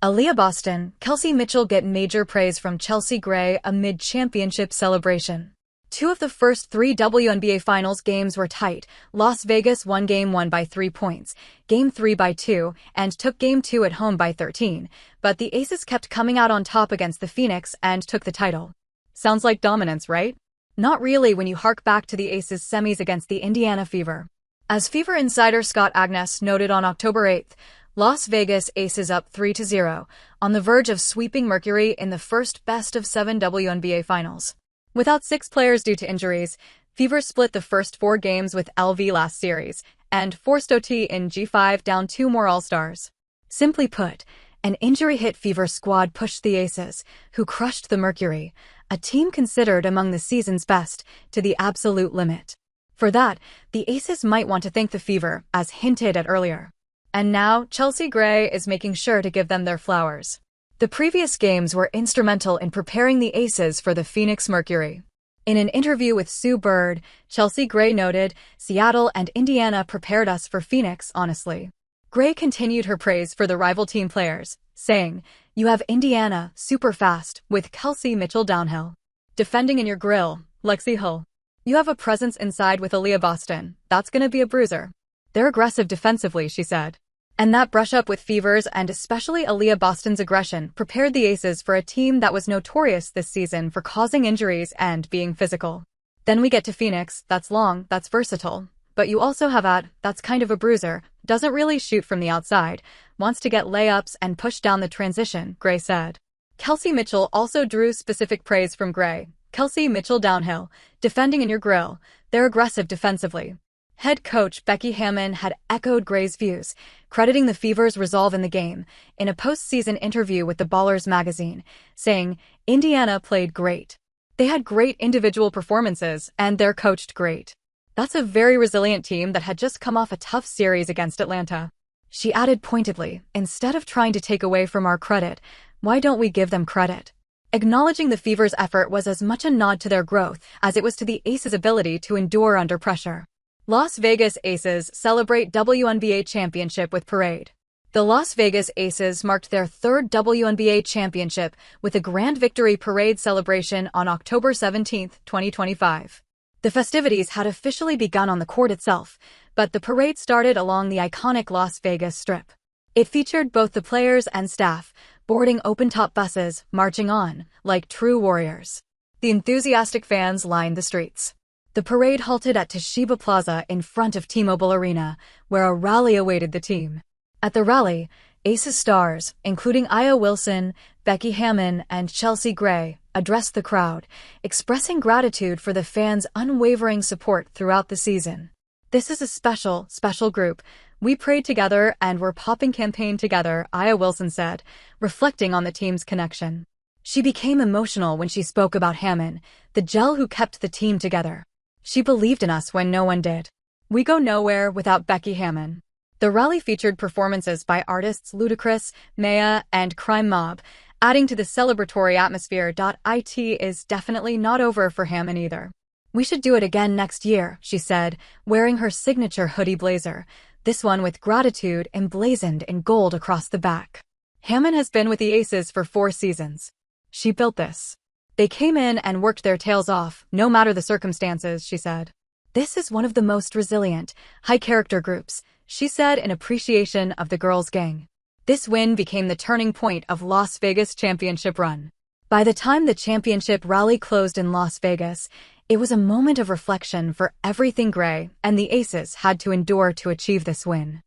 Aliyah Boston, Kelsey Mitchell get major praise from Chelsea Gray amid championship celebration. Two of the first three WNBA Finals games were tight. Las Vegas won Game 1 by 3 points, Game 3 by 2, and took Game 2 at home by 13. But the Aces kept coming out on top against the Phoenix and took the title. Sounds like dominance, right? Not really when you hark back to the Aces' semis against the Indiana Fever. As Fever insider Scott Agness noted on October 8th, Las Vegas Aces up 3-0, on the verge of sweeping Mercury in the first best-of-7 WNBA Finals. Without 6 players due to injuries, Fever split the first 4 games with LV last series, and forced OT in G5 down 2 more All-Stars. Simply put, an injury-hit Fever squad pushed the Aces, who crushed the Mercury, a team considered among the season's best, to the absolute limit. For that, the Aces might want to thank the Fever, as hinted at earlier. And now, Chelsea Gray is making sure to give them their flowers. The previous games were instrumental in preparing the Aces for the Phoenix Mercury. In an interview with Sue Bird, Chelsea Gray noted, "Seattle and Indiana prepared us for Phoenix, honestly." Gray continued her praise for the rival team players, saying, "You have Indiana, super fast, with Kelsey Mitchell downhill. Defending in your grill, Lexi Hull. You have a presence inside with Aliyah Boston, that's gonna be a bruiser. They're aggressive defensively," she said. And that brush-up with Fevers and especially Aliyah Boston's aggression prepared the Aces for a team that was notorious this season for causing injuries and being physical. Then we get to Phoenix, that's long, that's versatile. But you also have that's kind of a bruiser, doesn't really shoot from the outside, wants to get layups and push down the transition, Gray said. Kelsey Mitchell also drew specific praise from Gray. Kelsey Mitchell downhill, defending in your grill, they're aggressive defensively. Head coach Becky Hammon had echoed Gray's views, crediting the Fever's resolve in the game, in a post-season interview with the Ballers magazine, saying, "Indiana played great. They had great individual performances, and they're coached great. That's a very resilient team that had just come off a tough series against Atlanta." She added pointedly, "Instead of trying to take away from our credit, why don't we give them credit?" Acknowledging the Fever's effort was as much a nod to their growth as it was to the Aces' ability to endure under pressure. Las Vegas Aces celebrate WNBA championship with parade. The Las Vegas Aces marked their 3rd WNBA championship with a grand victory parade celebration on October 17, 2025. The festivities had officially begun on the court itself, but the parade started along the iconic Las Vegas Strip. It featured both the players and staff, boarding open-top buses, marching on, like true warriors. The enthusiastic fans lined the streets. The parade halted at Toshiba Plaza in front of T-Mobile Arena, where a rally awaited the team. At the rally, Aces stars, including Aya Wilson, Becky Hammon, and Chelsea Gray, addressed the crowd, expressing gratitude for the fans' unwavering support throughout the season. "This is a special, special group. We prayed together and we're popping campaign together," Aya Wilson said, reflecting on the team's connection. She became emotional when she spoke about Hammon, the gel who kept the team together. "She believed in us when no one did. We go nowhere without Becky Hammon." The rally featured performances by artists Ludacris, Maya, and Crime Mob, adding to the celebratory atmosphere. "It is definitely not over for Hammon either. We should do it again next year," she said, wearing her signature hoodie blazer, this one with gratitude emblazoned in gold across the back. Hammon has been with the Aces for 4 seasons. She built this. "They came in and worked their tails off, no matter the circumstances," she said. "This is one of the most resilient, high-character groups," she said in appreciation of the girls' gang. This win became the turning point of Las Vegas' championship run. By the time the championship rally closed in Las Vegas, it was a moment of reflection for everything Gray and the Aces had to endure to achieve this win.